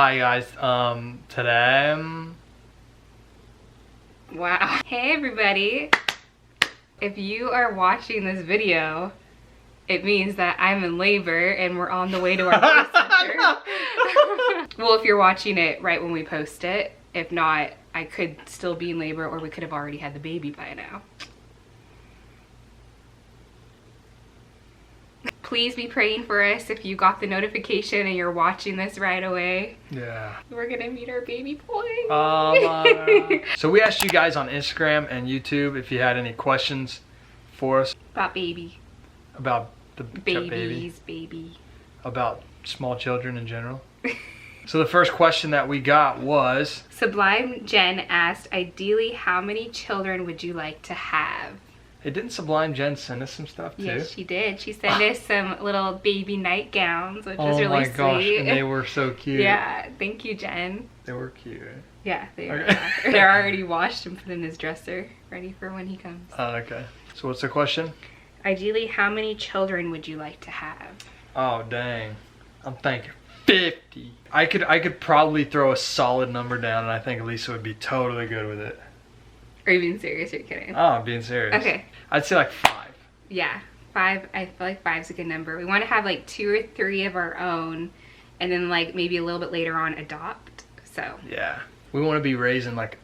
Hi guys, today wow. Hey everybody. If you are watching this video, it means that I'm in labor and we're on the way to our birth center. Well, if you're watching it right when we post it, if not, I could still be in labor or we could have already had the baby by now. Please be praying for us if you got the notification and you're watching this right away. Yeah. We're gonna meet our baby boy. So we asked you guys on Instagram and YouTube if you had any questions for us. About baby. About the Babies, baby. About small children in general. So the first question that we got was... Sublime Jen asked, ideally, how many children would you like to have? Hey, didn't Sublime Jen send us some stuff too? Yes, she did. She sent us some little baby nightgowns, which was really sweet. Oh my gosh, and they were so cute. Yeah, thank you, Jen. They were cute. Yeah, they are. Okay. They're already washed and put in his dresser, ready for when he comes. Oh, okay. So what's the question? Ideally, how many children would you like to have? Oh, dang. I'm thinking 50. I could probably throw a solid number down and I think Lisa would be totally good with it. Are you being serious or are you kidding? Oh, I'm being serious. Okay. I'd say like 5. Yeah, 5. I feel like 5's a good number. We want to have like 2 or 3 of our own and then like maybe a little bit later on adopt. So. Yeah. We want to be raising like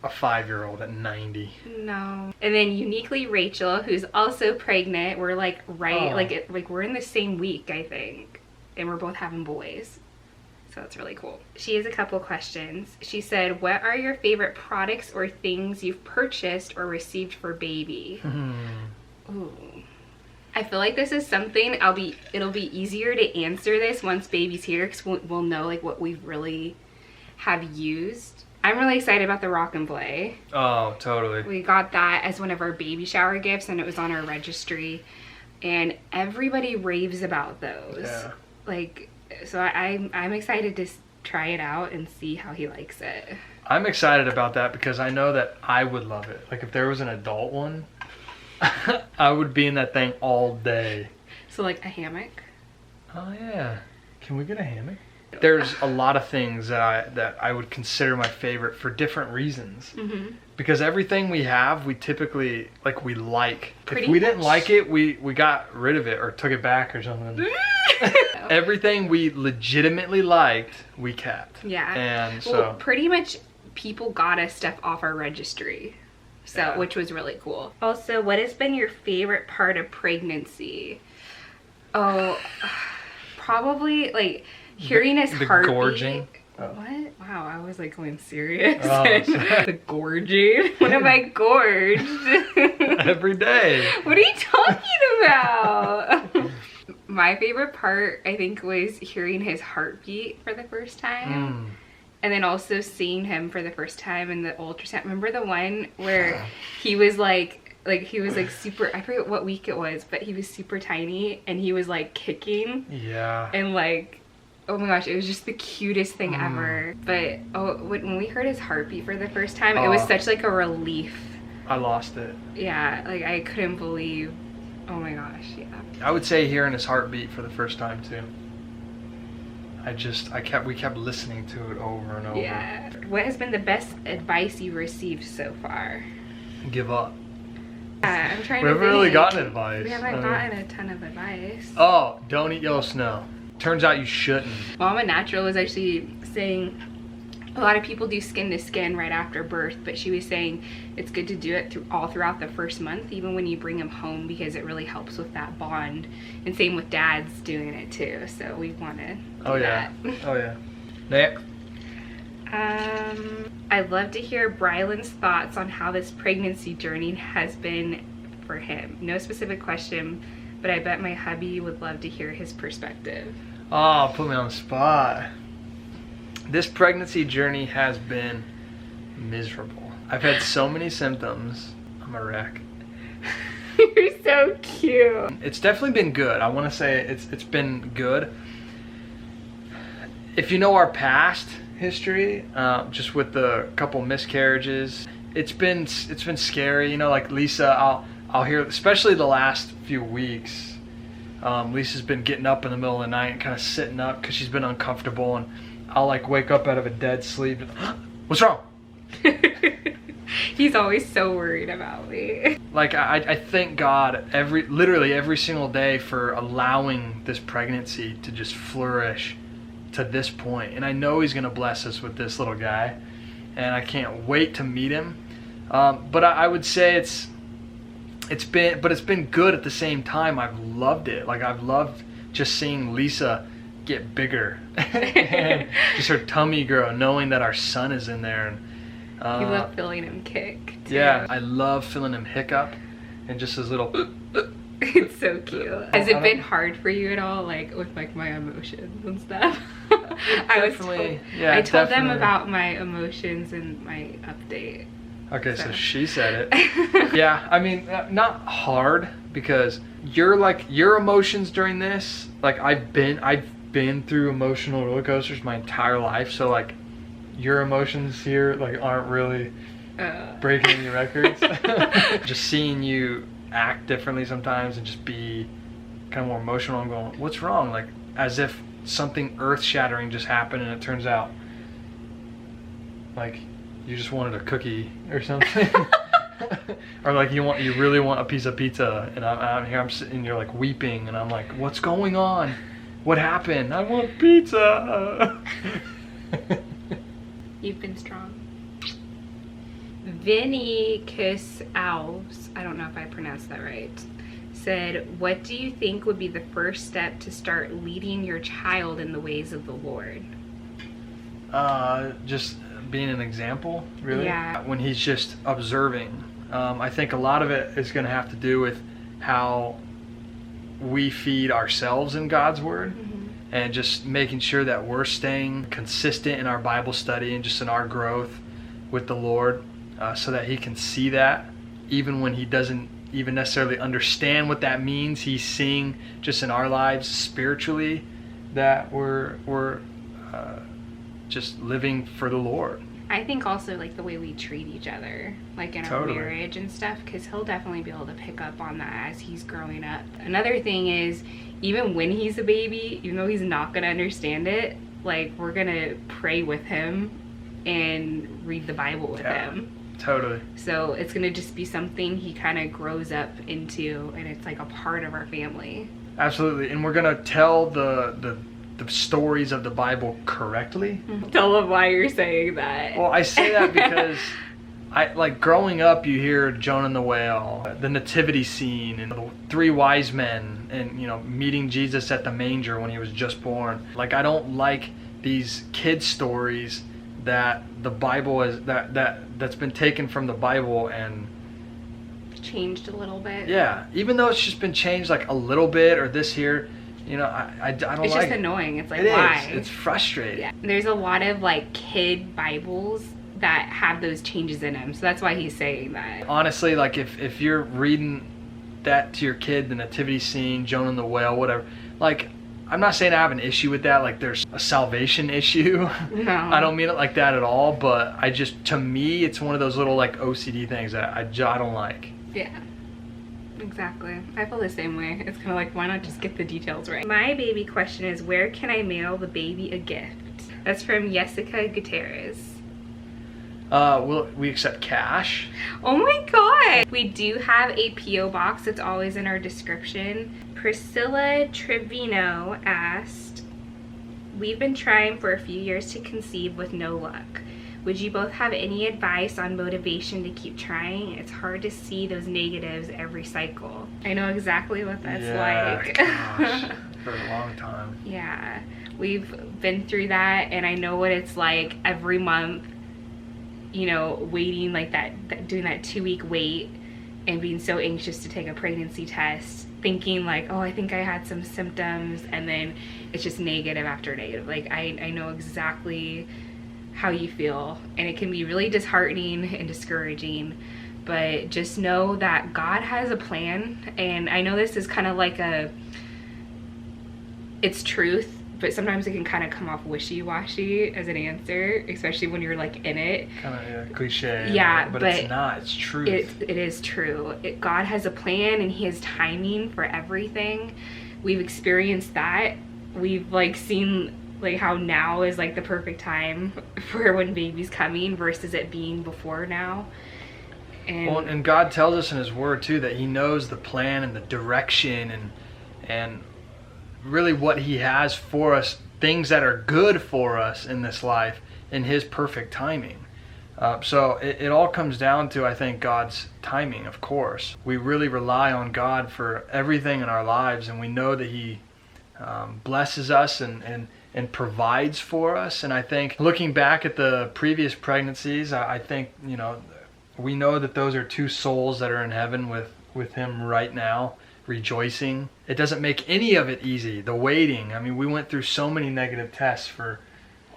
a 5-year-old at 90. No. And then uniquely Rachel, who's also pregnant. We're like like we're in the same week, I think. And we're both having boys. So that's really cool. She has a couple questions. She said, what are your favorite products or things you've purchased or received for baby? Ooh. I feel like this is something it'll be easier to answer this once baby's here because we'll know like what we really have used. I'm really excited about the Rock and Play. Oh, totally. We got that as one of our baby shower gifts and it was on our registry. And everybody raves about those. Yeah. Like, so I'm excited to try it out and see how he likes it. I'm excited about that because I know that I would love it. Like if there was an adult one, I would be in that thing all day. So like a hammock? Oh yeah. Can we get a hammock? There's a lot of things that I would consider my favorite for different reasons. Mm-hmm. Because everything we have, we typically like. If we didn't like it, we got rid of it or took it back or something. Everything we legitimately liked, we kept. Yeah. And so well, pretty much people got us stuff off our registry. So, yeah. Which was really cool. Also, what has been your favorite part of pregnancy? Oh, probably like hearing his heartbeat. Gorging. Oh. What? Wow, I was like going serious. Oh, the gorging? When am I gorged? Every day. What are you talking about? My favorite part, I think, was hearing his heartbeat for the first time. And then also seeing him for the first time in the ultrasound. Remember the one where he was like he was like super, I forget what week it was, but he was super tiny and he was like kicking. Yeah. And like, oh my gosh, it was just the cutest thing ever. But when we heard his heartbeat for the first time, it was such like a relief. I lost it. Yeah, like I couldn't believe, oh my gosh, yeah. I would say hearing his heartbeat for the first time too. We kept listening to it over and over. Yeah. What has been the best advice you've received so far? Give up. Yeah, I'm trying We to haven't really think. gotten advice. We haven't gotten a ton of advice. Oh, don't eat yellow snow. Turns out you shouldn't. Mama Natural was actually saying a lot of people do skin to skin right after birth, but she was saying it's good to do it all throughout the first month, even when you bring them home, because it really helps with that bond. And same with dads doing it too. So we want to do that. Oh yeah. Next. I'd love to hear Brylan's thoughts on how this pregnancy journey has been for him. No specific question, but I bet my hubby would love to hear his perspective. Oh, put me on the spot. This pregnancy journey has been miserable. I've had so many symptoms. I'm a wreck. You're so cute. It's definitely been good. I want to say it's been good. If you know our past history, just with the couple miscarriages, it's been scary. You know, like Lisa, I'll hear, especially the last few weeks, Lisa's been getting up in the middle of the night and kind of sitting up because she's been uncomfortable, and I'll like wake up out of a dead sleep. What's wrong? He's always so worried about me. Like I thank God literally every single day for allowing this pregnancy to just flourish to this point. And I know He's gonna bless us with this little guy, and I can't wait to meet him. But I would say it's been good at the same time. I've loved it. Like I've loved just seeing Lisa get bigger and just her tummy grow, knowing that our son is in there. And you love feeling him kick too. Yeah, I love feeling him hiccup and just his little it's so cute. Has it been hard for you at all, like with like my emotions and stuff? I told them about my emotions in my update. Okay, so she said it. Yeah, I mean, not hard, because your emotions during this, like I've been through emotional roller coasters my entire life, so like your emotions here like aren't really breaking any records. Just seeing you act differently sometimes and just be kind of more emotional and going, what's wrong? Like as if something earth-shattering just happened, and it turns out like you just wanted a cookie or something. Or like you really want a piece of pizza, and I'm here, I'm sitting, and you're like weeping, and I'm like, what's going on? What happened? I want pizza. You've been strong. Vinny Kiss Alves, I don't know if I pronounced that right, said, what do you think would be the first step to start leading your child in the ways of the Lord? Just being an example, really. Yeah. When he's just observing. I think a lot of it is going to have to do with how we feed ourselves in God's Word. Mm-hmm. And just making sure that we're staying consistent in our Bible study and just in our growth with the Lord, so that He can see that even when He doesn't even necessarily understand what that means. He's seeing just in our lives spiritually that we're just living for the Lord. I think also like the way we treat each other, like in our marriage and stuff, because he'll definitely be able to pick up on that as he's growing up. Another thing is, even when he's a baby, even though he's not going to understand it, like we're going to pray with him and read the Bible with him. Totally. So it's going to just be something he kind of grows up into, and it's like a part of our family. Absolutely. And we're going to tell the stories of the Bible correctly. Tell them why you're saying that. Well, I say that because like growing up, you hear Jonah and the whale, the nativity scene, and the 3 wise men, and meeting Jesus at the manger when he was just born. Like I don't like these kid stories that the Bible is that's been taken from the Bible and changed a little bit. Yeah, even though it's just been changed like a little bit or this here. I don't like it. It's just annoying. It's like, why? It's frustrating. Yeah. There's a lot of like kid Bibles that have those changes in them. So that's why he's saying that. Honestly, like if you're reading that to your kid, the nativity scene, Jonah and the whale, whatever, like I'm not saying I have an issue with that. Like there's a salvation issue. No. I don't mean it like that at all. But to me, it's one of those little like OCD things that I don't like. Yeah. Exactly. I feel the same way. It's kind of like, why not just get the details right? My baby question is, where can I mail the baby a gift? That's from Jessica Gutierrez. We accept cash. Oh my god! We do have a P.O. box. It's always in our description. Priscilla Trevino asked, we've been trying for a few years to conceive with no luck. Would you both have any advice on motivation to keep trying? It's hard to see those negatives every cycle. I know exactly what that's like. Gosh, for a long time. Yeah, we've been through that, and I know what it's like every month, waiting like that, doing that 2-week wait and being so anxious to take a pregnancy test, thinking like, oh, I think I had some symptoms, and then it's just negative after negative. Like I know exactly how you feel, and it can be really disheartening and discouraging, but just know that God has a plan. And I know this is kind of like it's truth, but sometimes it can kind of come off wishy-washy as an answer, especially when you're like in it. Kind of cliche. Yeah, but it's not. It's truth. It is true. God has a plan, and He has timing for everything. We've experienced that. We've like seen like how now is like the perfect time for when baby's coming versus it being before now. And God tells us in his word too that he knows the plan and the direction and really what he has for us, things that are good for us in this life in his perfect timing. So it all comes down to, I think, God's timing, of course. We really rely on God for everything in our lives, and we know that he blesses us and provides for us. And I think looking back at the previous pregnancies, I think, you know, we know that those are two souls that are in heaven with him right now, rejoicing. It doesn't make any of it easy. The waiting, I mean, we went through so many negative tests for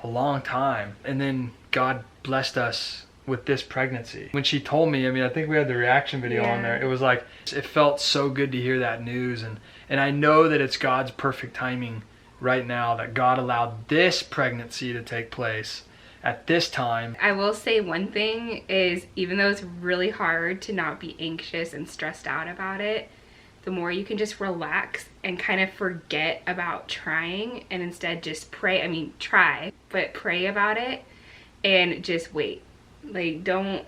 a long time, and then God blessed us with this pregnancy. When she told me, I mean, I think we had the reaction video on there. It was like, it felt so good to hear that news, and I know that it's God's perfect timing right now that God allowed this pregnancy to take place at this time. I will say one thing is, even though it's really hard to not be anxious and stressed out about it, the more you can just relax and kind of forget about trying and instead just pray. I mean, try, but pray about it and just wait. Like, don't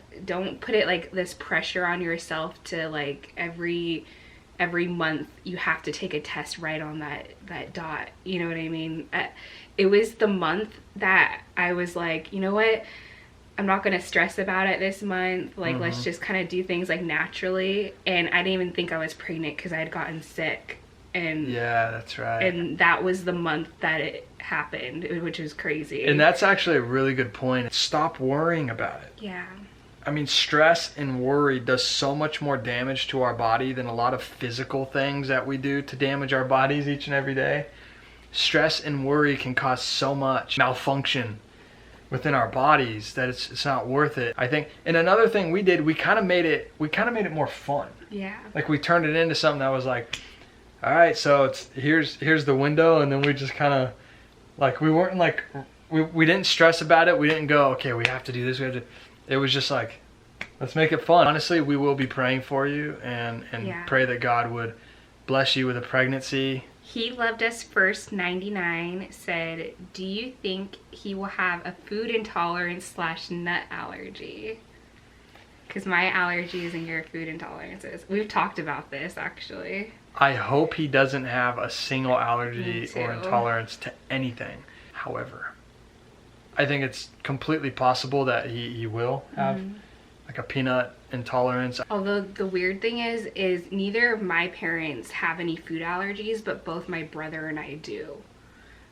put it like this pressure on yourself to like every month you have to take a test right on that dot. You know what I mean? It was the month that I was like, you know what? I'm not going to stress about it this month. Like, let's just kind of do things like naturally. And I didn't even think I was pregnant because I had gotten sick. And yeah, that's right. And that was the month that it happened, which was crazy. And that's actually a really good point. Stop worrying about it. Yeah. I mean, stress and worry does so much more damage to our body than a lot of physical things that we do to damage our bodies each and every day. Stress and worry can cause so much malfunction within our bodies that it's not worth it, I think. And another thing we did, we kind of made it more fun. Yeah. Like, we turned it into something that was like, all right, so here's the window, and then we just kind of, like, we weren't like, we didn't stress about it. We didn't go, okay, we have to do this, it was just like, let's make it fun. Honestly, we will be praying for you and pray that God would bless you with a pregnancy. He Loved Us First 99 said, do you think he will have a food intolerance / nut allergy? Because my allergies and your food intolerances. We've talked about this, actually. I hope he doesn't have a single allergy or intolerance to anything. However, I think it's completely possible that he will have like a peanut intolerance. Although the weird thing is neither of my parents have any food allergies, but both my brother and I do.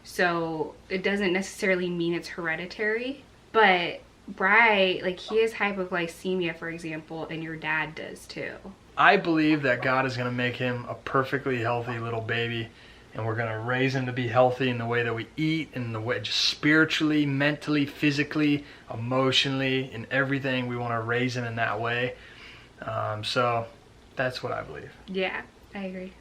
So it doesn't necessarily mean it's hereditary, but Bry, like, he has hypoglycemia, for example, and your dad does too. I believe that God is going to make him a perfectly healthy little baby, and we're going to raise him to be healthy in the way that we eat, in the way just spiritually, mentally, physically, emotionally, in everything. We want to raise him in that way. So that's what I believe. Yeah, I agree.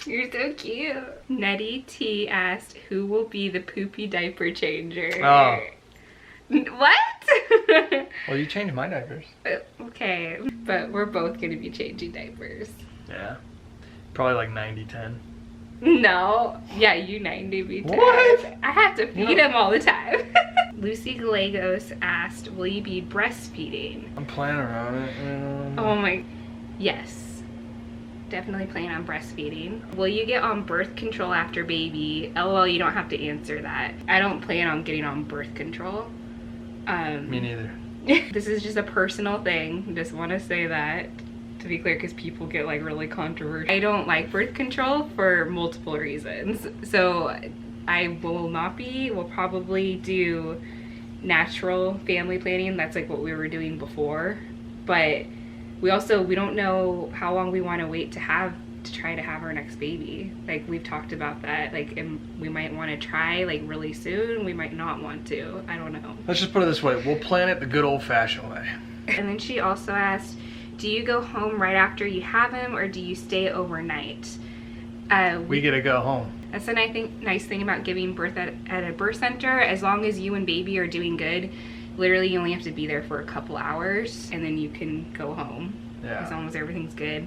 You're so cute. Nettie T asked, who will be the poopy diaper changer? Oh. What? Well, you changed my diapers. Okay, but we're both going to be changing diapers. Yeah. Probably like 90-10. No. Yeah, you 90, me 10. What? I have to feed him all the time. Lucy Gallegos asked, will you be breastfeeding? I'm planning on it. Oh my... Yes. Definitely plan on breastfeeding. Will you get on birth control after baby? LOL, you don't have to answer that. I don't plan on getting on birth control. Me neither. This is just a personal thing. Just want to say that, to be clear, because people get like really controversial. I don't like birth control for multiple reasons. So I will not be. We'll probably do natural family planning. That's like what we were doing before. But we don't know how long we want to wait to try to have our next baby. Like, we've talked about that. Like, and we might want to try like really soon. We might not want to. I don't know. Let's just put it this way. We'll plan it the good old-fashioned way. And then she also asked, do you go home right after you have him, or do you stay overnight? We get to go home. That's a nice thing about giving birth at a birth center. As long as you and baby are doing good, literally you only have to be there for a couple hours, and then you can go home. Yeah. As long as everything's good.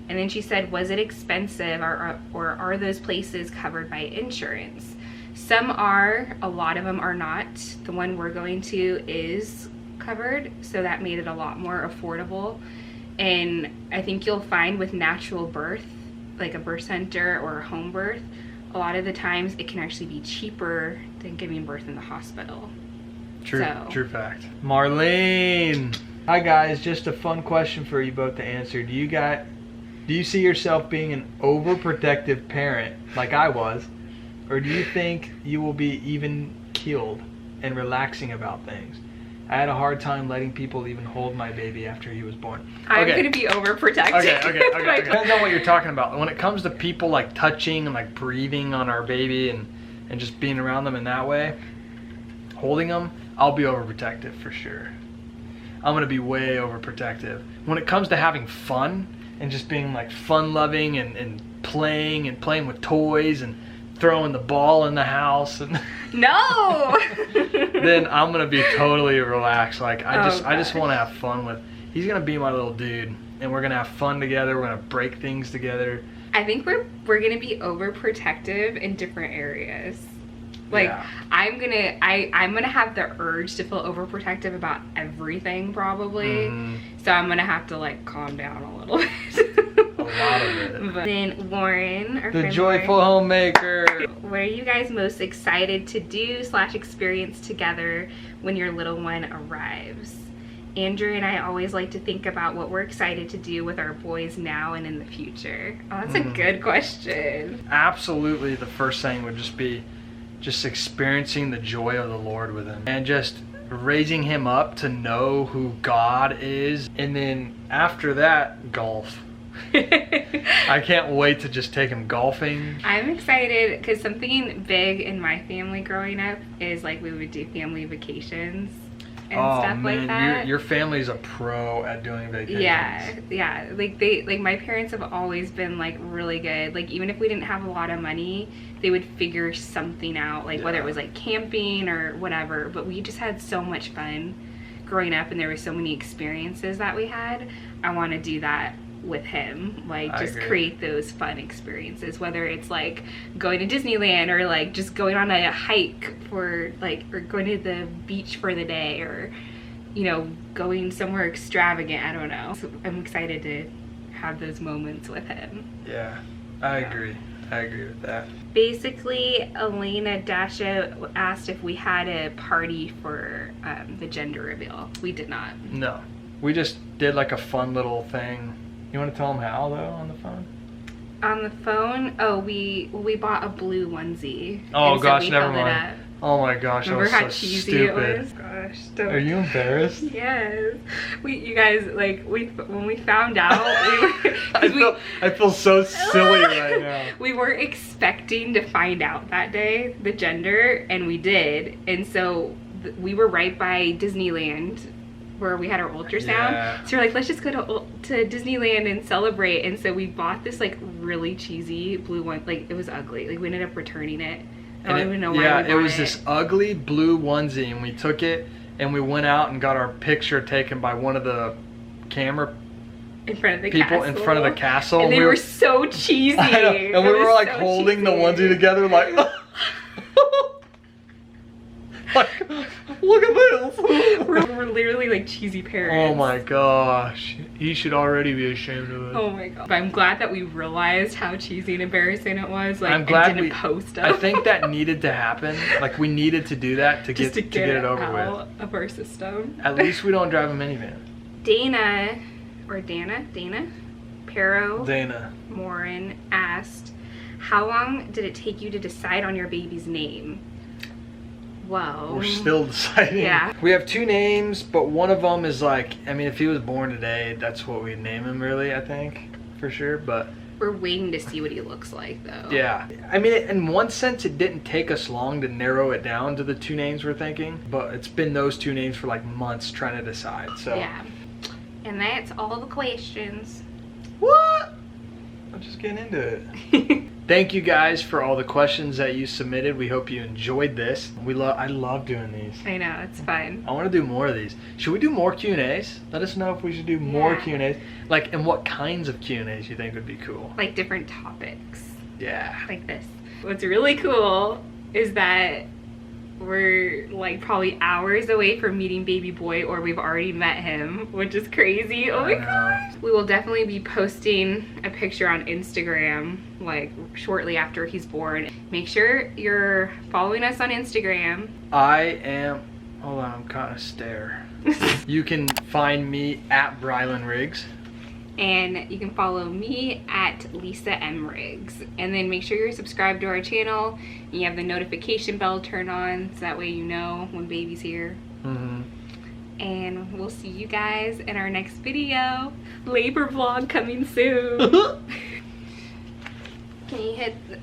And then she said, was it expensive, or are those places covered by insurance? Some are, a lot of them are not. The one we're going to is covered, so that made it a lot more affordable. And I think you'll find with natural birth, like a birth center or a home birth, a lot of the times it can actually be cheaper than giving birth in the hospital. True fact. Marlene! Hi guys, just a fun question for you both to answer. Do you see yourself being an overprotective parent like I was? Or do you think you will be even keeled and relaxing about things? I had a hard time letting people even hold my baby after he was born. I'm going to be overprotective. Okay. Depends on what you're talking about. When it comes to people like touching and like breathing on our baby and just being around them in that way, holding them, I'll be overprotective for sure. I'm going to be way overprotective. When it comes to having fun and just being like fun loving and playing with toys and throwing the ball in the house and no then I'm gonna be totally relaxed. Like I just want to have fun with. He's gonna be my little dude, and we're gonna have fun together. We're gonna break things together. I think we're gonna be overprotective in different areas. Like yeah. I'm gonna have the urge to feel overprotective about everything probably. So I'm gonna have to like calm down a little bit. A lot of it. But then Lauren, our the joyful Lauren, homemaker. What are you guys most excited to do / experience together when your little one arrives? Andrew and I always like to think about what we're excited to do with our boys now and in the future. Oh, that's a good question. Absolutely, the first thing would just be experiencing the joy of the Lord with him and just raising him up to know who God is. And then after that, golf. I can't wait to just take him golfing. I'm excited because something big in my family growing up is like we would do family vacations and stuff like that. Your family's a pro at doing vacations. Yeah. Like my parents have always been like really good. Like even if we didn't have a lot of money, they would figure something out. Like whether it was like camping or whatever. But we just had so much fun growing up, and there were so many experiences that we had. I want to do that with him, like just create those fun experiences, whether it's like going to Disneyland or like just going on a hike for like, or going to the beach for the day, or you know, going somewhere extravagant. I don't know. So I'm excited to have those moments with him. Yeah, I agree with that. Basically, Elena Dasha asked if we had a party for the gender reveal. We did not. No, we just did like a fun little thing. You want to tell them how, though, on the phone? On the phone? Oh, we bought a blue onesie. Oh, gosh, never mind. Oh, my gosh, remember that was how so cheesy stupid. It was? Gosh, don't. Are you embarrassed? Yes. You guys, like, when we found out, I feel so silly right now. We were expecting to find out that day, the gender, and we did. And so we were right by Disneyland, where we had our ultrasound. Yeah. So we're like, let's just go to Disneyland and celebrate. And so we bought this like really cheesy blue one. Like it was ugly. Like we ended up returning it. I don't even know why. Yeah, it was this ugly blue onesie, and we took it and we went out and got our picture taken by one of the camera in front of the people castle. In front of the castle. And they were so cheesy. I know. And we were like so holding the onesie together like like, look at this. We're literally like cheesy parents. Oh my gosh. He should already be ashamed of it. Oh my god. But I'm glad that we realized how cheesy and embarrassing it was. Like, I'm glad we didn't post it. I think that needed to happen. Like we needed to do that to get it over out with. Of our system. At least we don't drive a minivan. Dana Pero Morin asked, how long did it take you to decide on your baby's name? Well, we're still deciding. Yeah. We have two names, but one of them is like, I mean, if he was born today, that's what we'd name him really, I think, for sure, but we're waiting to see what he looks like though. Yeah. I mean, in one sense, it didn't take us long to narrow it down to the two names we're thinking, but it's been those two names for like months trying to decide, so. Yeah. And that's all the questions. What? I'm just getting into it. Thank you guys for all the questions that you submitted. We hope you enjoyed this. I love doing these. I know, it's fun. I want to do more of these. Should we do more Q&As? Let us know if we should do more Q&As. Like, and what kinds of Q&As you think would be cool. Like different topics. Yeah. Like this. What's really cool is that we're like probably hours away from meeting baby boy, or we've already met him, which is crazy. Oh my gosh. We will definitely be posting a picture on Instagram like shortly after he's born. Make sure you're following us on Instagram. Hold on, I'm caught in a stare. You can find me at Brylan Riggs. And you can follow me at Lisa M. Riggs. And then make sure you're subscribed to our channel. And you have the notification bell turned on, so that way you know when baby's here. And we'll see you guys in our next video. Labor vlog coming soon. Can you hit the